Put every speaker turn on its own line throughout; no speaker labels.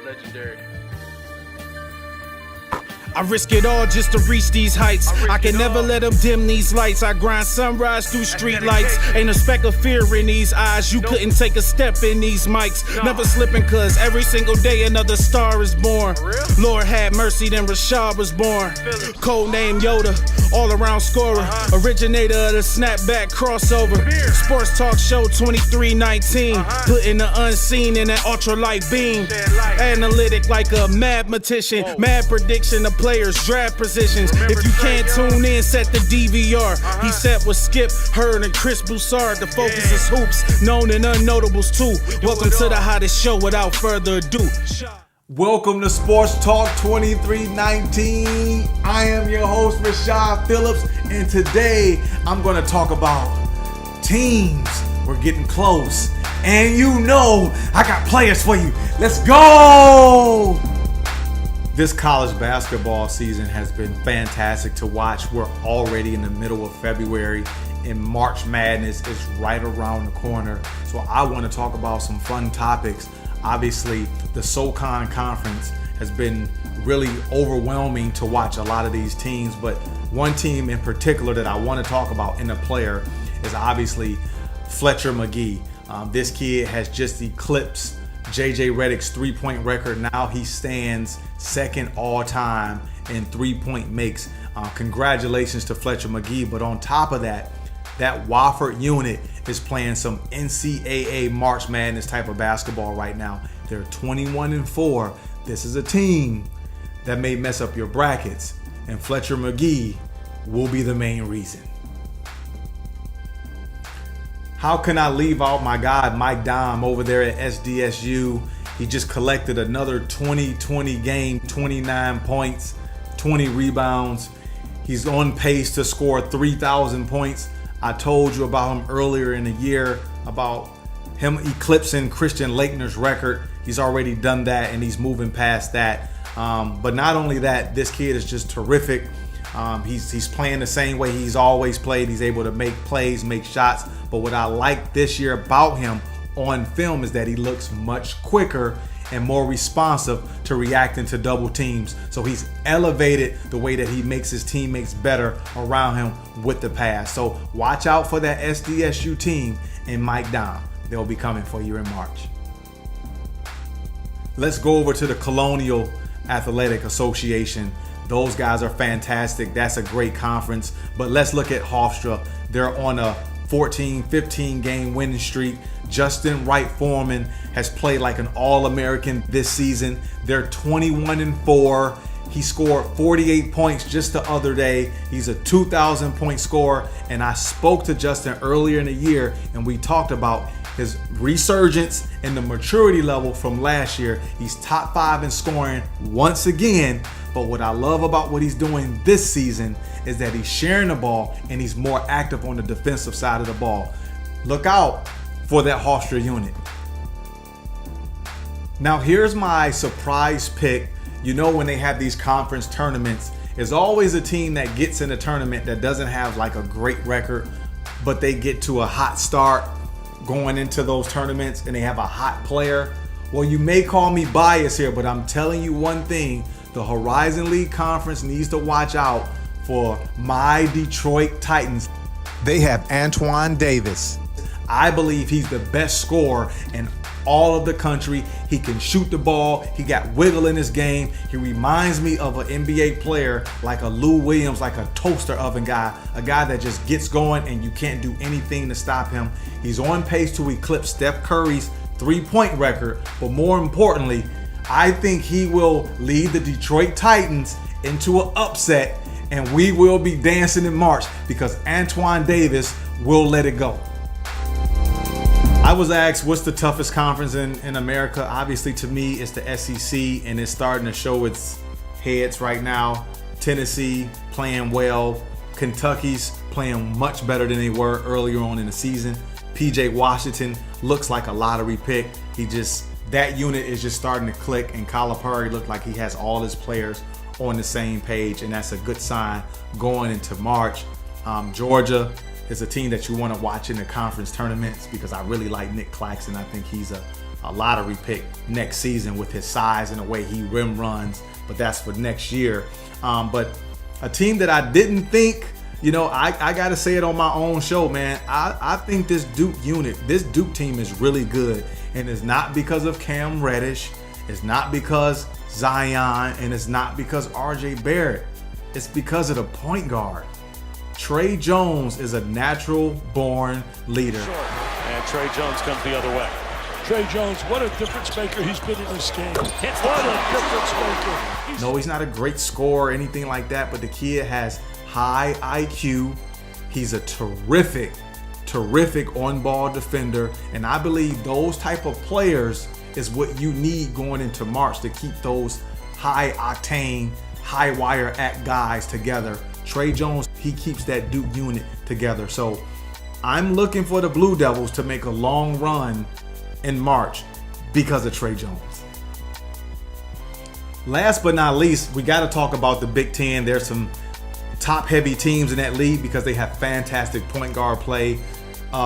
Legendary.
I risk it all just to reach these heights. I can never let them dim these lights. I grind sunrise through street lights. Ain't a speck of fear in these eyes. You couldn't take a step in these mics. Never slipping, cause every single day another star is born. Lord had mercy, then Rashad was born. Code name Yoda, all around scorer. Originator of the snapback crossover. Sports talk show 2319. Putting the unseen in that ultralight beam. Analytic like a mathematician. Mad prediction of players, draft positions. If you can't tune in, set the DVR. He set with Skip, Hurd, and Chris Broussard. The focus is hoops, known and unnotables too. Welcome to the hottest show without further ado.
Welcome to Sports Talk 2319. I am your host, Rashad Phillips, and today I'm going to talk about teams. We're getting close, and you know I got players for you. Let's go! This college basketball season has been fantastic to watch. We're already in the middle of February, and March Madness is right around the corner. So I want to talk about some fun topics. Obviously, the SoCon Conference has been really overwhelming to watch a lot of these teams, but one team in particular that I want to talk about in a player is obviously Fletcher Magee. This kid has just eclipsed JJ Redick's three-point record. Now he stands second all-time in three-point makes. Congratulations to Fletcher Magee. But on top of that, that Wofford unit is playing some NCAA March Madness type of basketball right now. They're 21-4. This is a team that may mess up your brackets, and Fletcher Magee will be the main reason. How can I leave out my guy, Mike Dom, over there at SDSU? He just collected another 20-20 game, 29 points, 20 rebounds. He's on pace to score 3,000 points. I told you about him earlier in the year, about him eclipsing Christian Laettner's record. He's already done that, and he's moving past that. But not only that, this kid is just terrific. He's playing the same way he's always played. He's able to make plays, make shots. But what I like this year about him on film is that he looks much quicker and more responsive to reacting to double teams. So he's elevated the way that he makes his teammates better around him with the pass. So watch out for that SDSU team and Mike Dom. They'll be coming for you in March. Let's go over to the Colonial Athletic Association. Those guys are fantastic. That's a great conference. But let's look at Hofstra. They're on a 14-15 game winning streak. Justin Wright Foreman has played like an All-American this season. They're 21-4. He scored 48 points just the other day. He's a 2,000 point scorer. And I spoke to Justin earlier in the year, and we talked about his resurgence and the maturity level from last year. He's top 5 in scoring once again. But what I love about what he's doing this season is that he's sharing the ball and he's more active on the defensive side of the ball. Look out for that Hofstra unit. Now here's my surprise pick. You know, when they have these conference tournaments, there's always a team that gets in a tournament that doesn't have like a great record, but they get to a hot start going into those tournaments and they have a hot player. Well, you may call me biased here, but I'm telling you one thing. The Horizon League Conference needs to watch out for my Detroit Titans.
They have Antoine Davis.
I believe he's the best scorer in all of the country. He can shoot the ball. He got wiggle in his game. He reminds me of an NBA player like a Lou Williams, like a toaster oven guy, a guy that just gets going and you can't do anything to stop him. He's on pace to eclipse Steph Curry's three-point record, but more importantly, I think he will lead the Detroit Titans into an upset, and we will be dancing in March because Antoine Davis will let it go. I was asked what's the toughest conference in America. Obviously, to me, it's the SEC, and it's starting to show its heads right now. Tennessee playing well. Kentucky's playing much better than they were earlier on in the season. PJ Washington looks like a lottery pick. That unit is just starting to click, and Calipari looked like he has all his players on the same page, and that's a good sign going into March. Georgia, is a team that you want to watch in the conference tournaments because I really like Nick Claxton. I think he's a lottery pick next season with his size and the way he rim runs, but that's for next year. But a team that I didn't think, I got to say it on my own show, man. I think this Duke team is really good. And it's not because of Cam Reddish. It's not because Zion. And it's not because RJ Barrett. It's because of the point guard. Trey Jones is a natural born leader.
And Trey Jones comes the other way.
Trey Jones, what a difference maker he's been in this game. What a difference maker.
No, he's not a great scorer or anything like that, but the kid has high IQ. He's a terrific on-ball defender. And I believe those type of players is what you need going into March to keep those high-octane, high-wire act guys together. Trey Jones, he keeps that Duke unit together. So I'm looking for the Blue Devils to make a long run in March because of Trey Jones. Last but not least, we got to talk about the Big Ten. There's some top-heavy teams in that league because they have fantastic point guard play.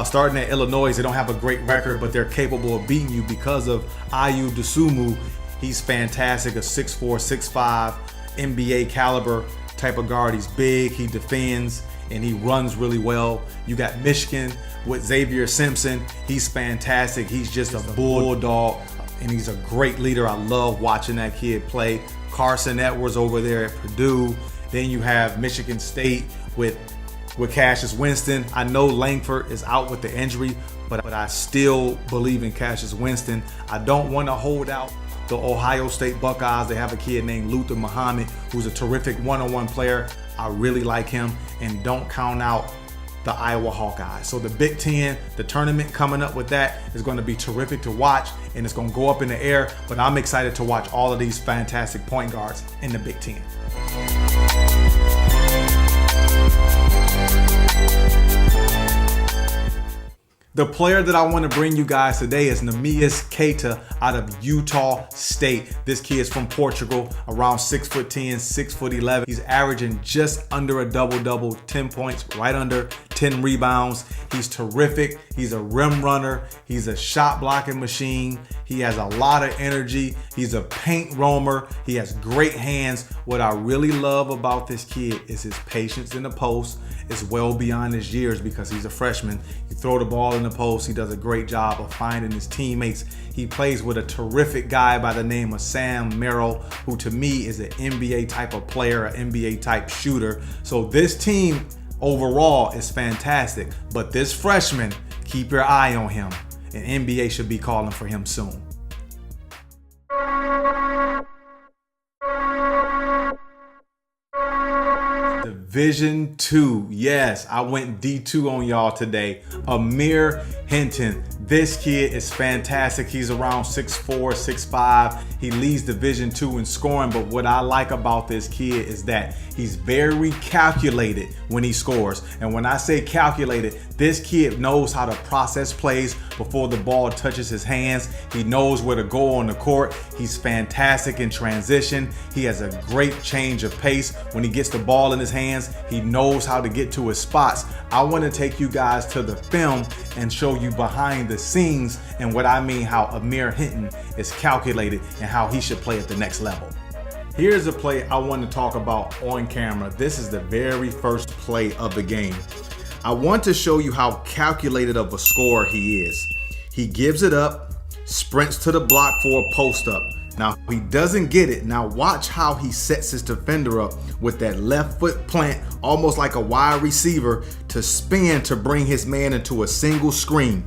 Starting at Illinois, they don't have a great record, but they're capable of beating you because of Ayu Dosunmu. He's fantastic, a 6'4", 6'5", NBA caliber type of guard. He's big, he defends, and he runs really well. You got Michigan with Xavier Simpson. He's fantastic. He's just a bulldog, and he's a great leader. I love watching that kid play. Carson Edwards over there at Purdue. Then you have Michigan State with Cassius Winston. I know Langford is out with the injury, but I still believe in Cassius Winston. I don't want to hold out the Ohio State Buckeyes. They have a kid named Luther Muhammad who's a terrific one-on-one player. I really like him, and don't count out the Iowa Hawkeyes. So the Big Ten, the tournament coming up with that is going to be terrific to watch, and it's going to go up in the air, but I'm excited to watch all of these fantastic point guards in the Big Ten. The player that I want to bring you guys today is Neemias Queta out of Utah State. This kid's from Portugal, around 6'10", 6'11". He's averaging just under a double-double, 10 points, right under 10 rebounds. He's terrific. He's a rim runner. He's a shot blocking machine. He has a lot of energy. He's a paint roamer. He has great hands. What I really love about this kid is his patience in the post. It's well beyond his years because he's a freshman. You throw the ball in the post. He does a great job of finding his teammates. He plays with a terrific guy by the name of Sam Merrill, who to me is an NBA type of player, an NBA type shooter. So this team overall is fantastic, but this freshman, keep your eye on him, and NBA should be calling for him soon. Division II. Yes, I went D2 on y'all today. Amir Hinton. This kid is fantastic. He's around 6'4", 6'5". He leads Division II in scoring, but what I like about this kid is that he's very calculated when he scores. And when I say calculated, this kid knows how to process plays before the ball touches his hands. He knows where to go on the court. He's fantastic in transition. He has a great change of pace. When he gets the ball in his hands, he knows how to get to his spots. I want to take you guys to the film and show you behind the scenes and what I mean how Amir Hinton is calculated and how he should play at the next level. Here's a play I want to talk about on camera. This is the very first play of the game. I want to show you how calculated of a scorer he is. He gives it up, sprints to the block for a post up. Now, he doesn't get it. Now watch how he sets his defender up with that left foot plant, almost like a wide receiver, to spin to bring his man into a single screen.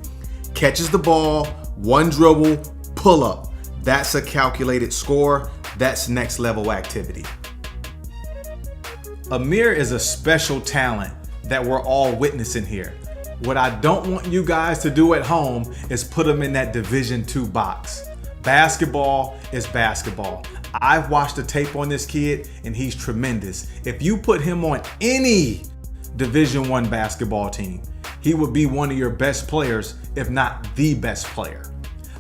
Catches the ball, one dribble, pull up. That's a calculated score. That's next level activity. Amir is a special talent that we're all witnessing here. What I don't want you guys to do at home is put him in that Division II box. Basketball is basketball. I've watched the tape on this kid and he's tremendous. If you put him on any Division I basketball team, he would be one of your best players, if not the best player.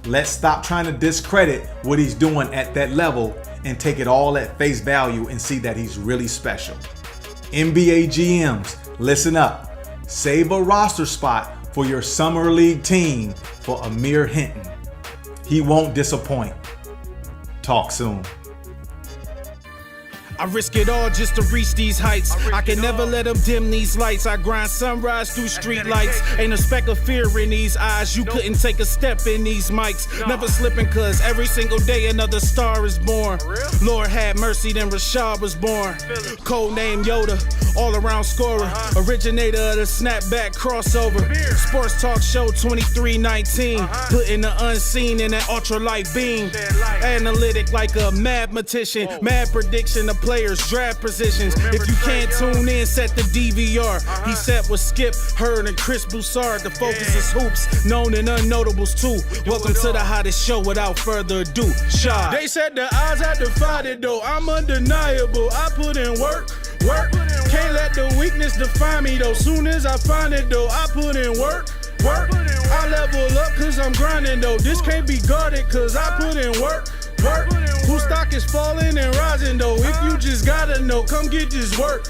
Let's stop trying to discredit what he's doing at that level and take it all at face value and see that he's really special. NBA GMs, listen up. Save a roster spot for your summer league team for Amir Hinton. He won't disappoint. Talk soon.
I risk it all just to reach these heights. I can never let them dim these lights. I grind sunrise through street lights. Ain't a speck of fear in these eyes. You couldn't take a step in these mics. Never slipping, cause every single day another star is born. Lord had mercy, then Rashad was born. Code name Yoda, all around scorer. Originator of the snapback crossover. Sports Talk Show 2319. Putting the unseen in that ultralight beam. Analytic like a mathematician. Mad prediction of players' draft positions. If you can't tune in, set the DVR. He set with Skip, Hurd, and Chris Broussard. The focus is hoops, known and unnotables too. Welcome to the hottest show without further ado. Shah. They said the odds, I defied it though. I'm undeniable. I put in work. Can't let the weakness define me though. Soon as I find it though, I put in work. I level up cause I'm grinding though. This can't be guarded cause I put in work. Whose stock is falling and rising though. If you just gotta know, come get this work.